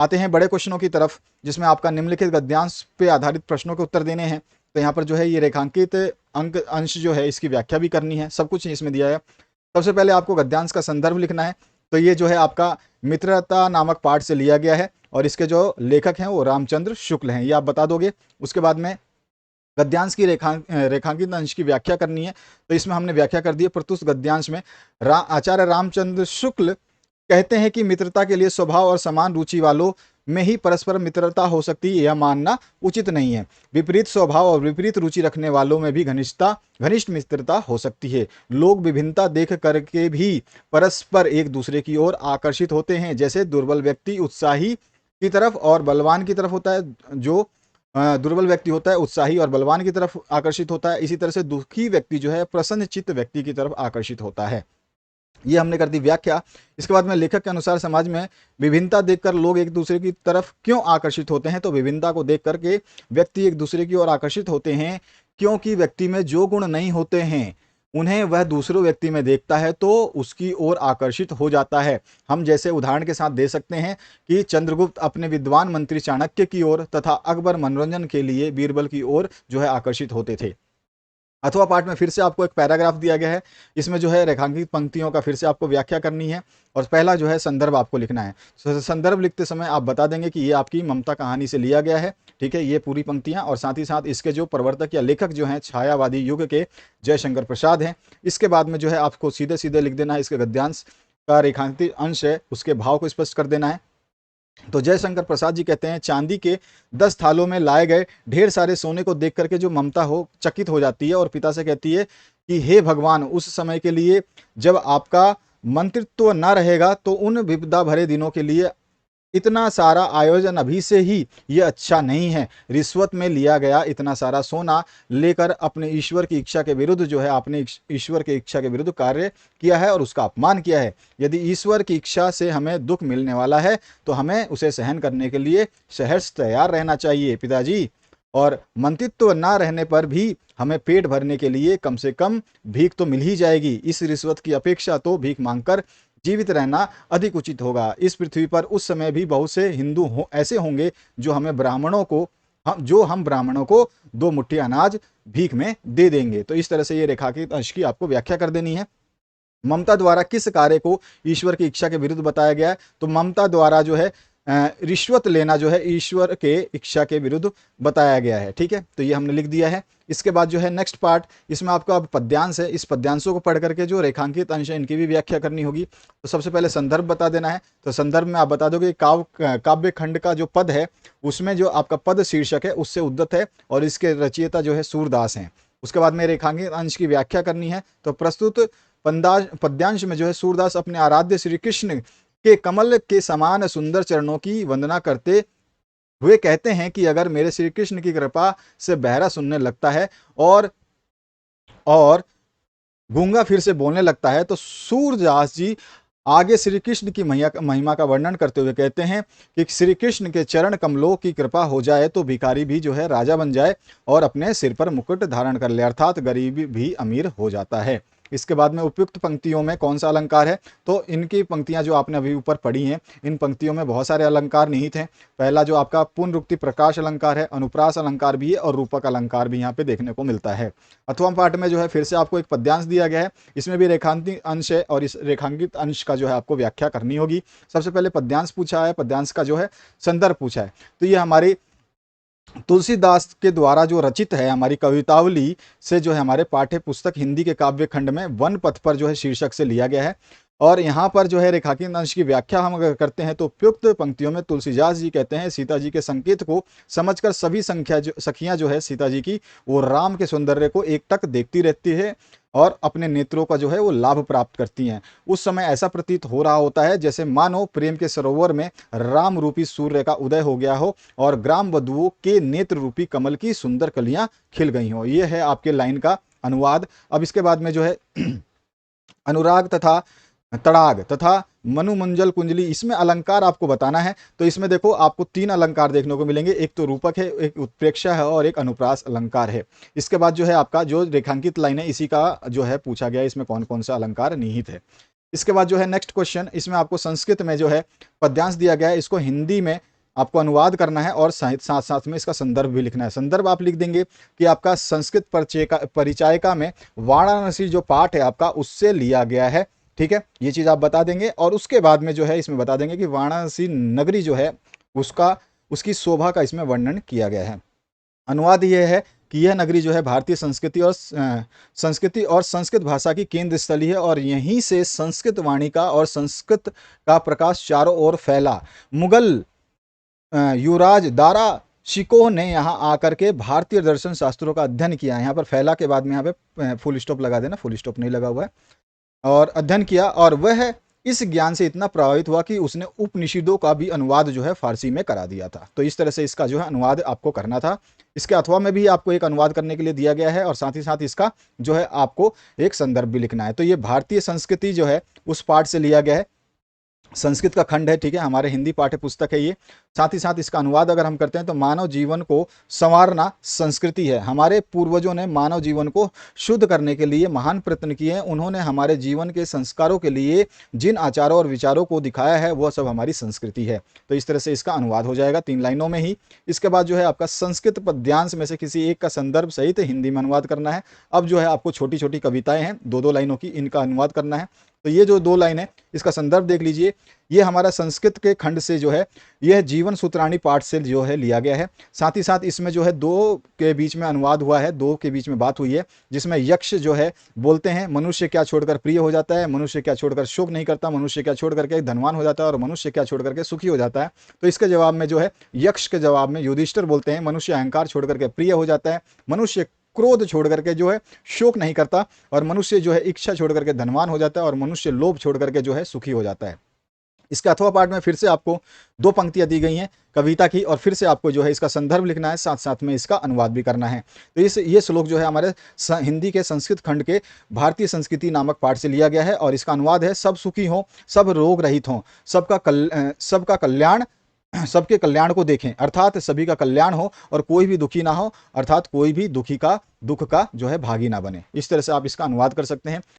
आते हैं बड़े क्वेश्चनों की तरफ, जिसमें आपका निम्नलिखित गद्यांश पे आधारित प्रश्नों के उत्तर देने हैं। तो यहाँ पर जो है ये रेखांकित अंक अंश जो है इसकी व्याख्या भी करनी है, सब कुछ इसमें दिया है। सबसे पहले आपको गद्यांश का संदर्भ लिखना है। तो ये जो है आपका मित्रता नामक पाठ से लिया गया है और इसके जो लेखक हैं वो रामचंद्र शुक्ल हैं, ये आप बता दोगे। उसके बाद में गद्यांश की रेखांकित अंश की व्याख्या करनी है। तो इसमें हमने व्याख्या कर दी है। प्रत्युष गद्यांश में आचार्य रामचंद्र शुक्ल कहते हैं कि मित्रता के लिए स्वभाव और समान रुचि वालों में ही परस्पर मित्रता हो सकती है, यह मानना उचित नहीं है। विपरीत स्वभाव और विपरीत रुचि रखने वालों में भी घनिष्ठ मित्रता हो सकती है। लोग विभिन्नता देख करके भी परस्पर एक दूसरे की ओर आकर्षित होते हैं। जैसे दुर्बल व्यक्ति उत्साही की तरफ और बलवान की तरफ होता है, जो दुर्बल व्यक्ति होता है उत्साही और बलवान की तरफ आकर्षित होता है, इसी तरह से दुखी व्यक्ति जो है प्रसन्न चित्त व्यक्ति की तरफ आकर्षित होता है। ये हमने कर दी व्याख्या। इसके बाद में लेखक के अनुसार समाज में विभिन्नता देखकर लोग एक दूसरे की तरफ क्यों आकर्षित होते हैं। तो विभिन्नता को देख करके व्यक्ति एक दूसरे की ओर आकर्षित होते हैं क्योंकि व्यक्ति में जो गुण नहीं होते हैं उन्हें वह दूसरे व्यक्ति में देखता है तो उसकी ओर आकर्षित हो जाता है। हम जैसे उदाहरण के साथ दे सकते हैं कि चंद्रगुप्त अपने विद्वान मंत्री चाणक्य की ओर तथा अकबर मनोरंजन के लिए बीरबल की ओर जो है आकर्षित होते थे। अथवा पाठ में फिर से आपको एक पैराग्राफ दिया गया है, इसमें जो है रेखांकित पंक्तियों का फिर से आपको व्याख्या करनी है और पहला जो है संदर्भ आपको लिखना है। संदर्भ लिखते समय आप बता देंगे कि ये आपकी ममता कहानी से लिया गया है, ठीक है, ये पूरी पंक्तियां, और साथ ही साथ इसके जो प्रवर्तक या लेखक जो हैं छायावादी युग के जयशंकर प्रसाद हैं। इसके बाद में जो है आपको सीधे सीधे लिख देना है इसके गद्यांश का रेखांकित अंश है उसके भाव को स्पष्ट कर देना है। तो जयशंकर प्रसाद जी कहते हैं, चांदी के 10 थालों में लाए गए ढेर सारे सोने को देख करके जो ममता हो चकित हो जाती है और पिता से कहती है कि हे भगवान, उस समय के लिए जब आपका मंत्रित्व न रहेगा तो उन विपदा भरे दिनों के लिए इतना सारा आयोजन अभी से ही ये अच्छा नहीं है। रिश्वत में लिया गया इतना सारा सोना लेकर अपने ईश्वर की इच्छा के विरुद्ध जो है आपने ईश्वर की इच्छा के विरुद्ध कार्य किया है और उसका अपमान किया है। यदि ईश्वर की इच्छा से हमें दुख मिलने वाला है तो हमें उसे सहन करने के लिए सहर्ष तैयार रहना चाहिए पिताजी, और मंत्रित्व ना रहने पर भी हमें पेट भरने के लिए कम से कम भीख तो मिल ही जाएगी। इस रिश्वत की अपेक्षा तो भीख मांगकर जीवित रहना अधिक उचित होगा। इस पृथ्वी पर उस समय भी बहुत से हिंदू ऐसे होंगे जो हम ब्राह्मणों को 2 मुट्ठी अनाज भीख में दे देंगे। तो इस तरह से ये रेखांकित अंश की आपको व्याख्या कर देनी है। ममता द्वारा किस कार्य को ईश्वर की इच्छा के विरुद्ध बताया गया है। तो ममता द्वारा जो है रिश्वत लेना जो है ईश्वर के इच्छा के विरुद्ध बताया गया है, ठीक है, तो ये हमने लिख दिया है। इसके बाद जो है नेक्स्ट पार्ट, इसमें आपका अब पद्यांश है, इस पद्यांशों को पढ़ करके जो रेखांकित अंश है इनकी भी व्याख्या करनी होगी। तो सबसे पहले संदर्भ बता देना है। तो संदर्भ में आप बता दोगे काव्य खंड का जो पद है उसमें जो आपका पद शीर्षक है उससे उद्धत है और इसके रचयिता जो है सूरदास हैं। उसके बाद में रेखांकित अंश की व्याख्या करनी है। तो प्रस्तुत पद्यांश में जो है सूरदास अपने आराध्य श्री कृष्ण के कमल के समान सुंदर चरणों की वंदना करते हुए कहते हैं कि अगर मेरे श्री कृष्ण की कृपा से बहरा सुनने लगता है और गूंगा फिर से बोलने लगता है तो सूरदास जी आगे श्री कृष्ण की महिमा का वर्णन करते हुए कहते हैं कि श्री कृष्ण के चरण कमलों की कृपा हो जाए तो भिखारी भी जो है राजा बन जाए और अपने सिर पर मुकुट धारण कर ले, अर्थात गरीब भी अमीर हो जाता है। इसके बाद में उपयुक्त पंक्तियों में कौन सा अलंकार है। तो इनकी पंक्तियां जो आपने अभी ऊपर पढ़ी हैं इन पंक्तियों में बहुत सारे अलंकार निहित हैं। पहला जो आपका पुनरुक्ति प्रकाश अलंकार है, अनुप्रास अलंकार भी है और रूपक अलंकार भी यहाँ पे देखने को मिलता है। अथवा पाठ में जो है फिर से आपको एक पद्यांश दिया गया है, इसमें भी रेखांकित अंश है और इस रेखांकित अंश का जो है आपको व्याख्या करनी होगी। सबसे पहले पद्यांश पूछा है, पद्यांश का जो है संदर्भ पूछा है। तो ये हमारी तुलसीदास के द्वारा जो रचित है हमारी कवितावली से जो है हमारे पाठ्य पुस्तक हिंदी के काव्य खंड में वन पथ पर जो है शीर्षक से लिया गया है। और यहाँ पर जो है रेखांकित अंश की व्याख्या हम अगर करते हैं तो उपयुक्त पंक्तियों में तुलसीदास जी कहते हैं, सीता जी के संकेत को समझकर सभी सखियां जो है सीता जी की वो राम के सौंदर्य को एकटक देखती रहती है और अपने नेत्रों का जो है वो लाभ प्राप्त करती हैं। उस समय ऐसा प्रतीत हो रहा होता है जैसे मानो प्रेम के सरोवर में राम रूपी सूर्य का उदय हो गया हो और ग्राम वधुओं के नेत्र रूपी कमल की सुंदर कलियां खिल गई हो। ये है आपके लाइन का अनुवाद। अब इसके बाद में जो है अनुराग तथा तड़ाग तथा मनुमंजल कुंजली, इसमें अलंकार आपको बताना है। तो इसमें देखो आपको 3 अलंकार देखने को मिलेंगे, एक तो रूपक है, एक उत्प्रेक्षा है और एक अनुप्रास अलंकार है। इसके बाद जो है आपका जो रेखांकित लाइन है इसी का जो है पूछा गया है इसमें कौन कौन सा अलंकार निहित है। इसके बाद जो है नेक्स्ट क्वेश्चन, इसमें आपको संस्कृत में जो है पद्यांश दिया गया है, इसको हिंदी में आपको अनुवाद करना है और साथ साथ में इसका संदर्भ भी लिखना है। संदर्भ आप लिख देंगे कि आपका संस्कृत परिचायिका में वाराणसी जो पाठ है आपका उससे लिया गया है, ठीक है, ये चीज़ आप बता देंगे। और उसके बाद में जो है इसमें बता देंगे कि वाराणसी नगरी जो है उसकी शोभा का इसमें वर्णन किया गया है। अनुवाद यह है कि यह नगरी जो है भारतीय संस्कृति और संस्कृत भाषा की केंद्र स्थली है और यहीं से संस्कृत वाणी का और संस्कृत का प्रकाश चारों ओर फैला। मुगल युवराज दारा शिकोह ने यहाँ आकर के भारतीय दर्शन शास्त्रों का अध्ययन किया। यहाँ पर फैला के बाद में यहाँ पे फुल स्टॉप लगा देना, फुल स्टॉप नहीं लगा हुआ है। और अध्ययन किया और वह इस ज्ञान से इतना प्रभावित हुआ कि उसने उपनिषदों का भी अनुवाद जो है फारसी में करा दिया था। तो इस तरह से इसका जो है अनुवाद आपको करना था। इसके अथवा में भी आपको एक अनुवाद करने के लिए दिया गया है और साथ ही साथ इसका जो है आपको एक संदर्भ भी लिखना है। तो ये भारतीय संस्कृति जो है उस पाठ से लिया गया है, संस्कृत का खंड है, ठीक है, हमारे हिंदी पाठ्य पुस्तक है ये। साथ ही साथ इसका अनुवाद अगर हम करते हैं तो मानव जीवन को संवारना संस्कृति है। हमारे पूर्वजों ने मानव जीवन को शुद्ध करने के लिए महान प्रयत्न किए हैं। उन्होंने हमारे जीवन के संस्कारों के लिए जिन आचारों और विचारों को दिखाया है वह सब हमारी संस्कृति है। तो इस तरह से इसका अनुवाद हो जाएगा 3 लाइनों में ही। इसके बाद जो है आपका संस्कृत पद्यांश में से किसी एक का संदर्भ सहित हिंदी में अनुवाद करना है। अब जो है आपको छोटी छोटी कविताएं हैं 2-2 लाइनों की, इनका अनुवाद करना है। तो ये जो 2 लाइन है इसका संदर्भ देख लीजिए। ये हमारा संस्कृत के खंड से जो है यह जीवन सूत्राणी पाठ से जो है लिया गया है। साथ ही साथ इसमें जो है 2 के बीच में अनुवाद हुआ है, 2 के बीच में बात हुई है, जिसमें यक्ष जो है बोलते हैं मनुष्य क्या छोड़कर प्रिय हो जाता है, मनुष्य क्या छोड़कर शोक नहीं करता, मनुष्य क्या छोड़ करके धनवान हो जाता है और मनुष्य क्या छोड़ करके सुखी हो जाता है। तो इसके जवाब में जो है यक्ष के जवाब में युधिष्ठिर बोलते हैं मनुष्य अहंकार छोड़ करके प्रिय हो जाता है, मनुष्य क्रोध छोड़ करके जो है शोक नहीं करता और मनुष्य जो है इच्छा छोड़ करके धनवान हो जाता है और मनुष्य लोभ छोड़ करके जो है सुखी हो जाता है। इसके अथवा पाठ में फिर से आपको 2 पंक्तियां दी गई हैं कविता की और फिर से आपको जो है इसका संदर्भ लिखना है, साथ साथ में इसका अनुवाद भी करना है। तो ये श्लोक जो है हमारे हिंदी के संस्कृत खंड के भारतीय संस्कृति नामक पाठ से लिया गया है और इसका अनुवाद है सब सुखी हों, सब रोग रहित हों, सबका कल्याण, सबके कल्याण को देखें, अर्थात सभी का कल्याण हो और कोई भी दुखी ना हो, अर्थात कोई भी दुख का जो है भागी ना बने। इस तरह से आप इसका अनुवाद कर सकते हैं।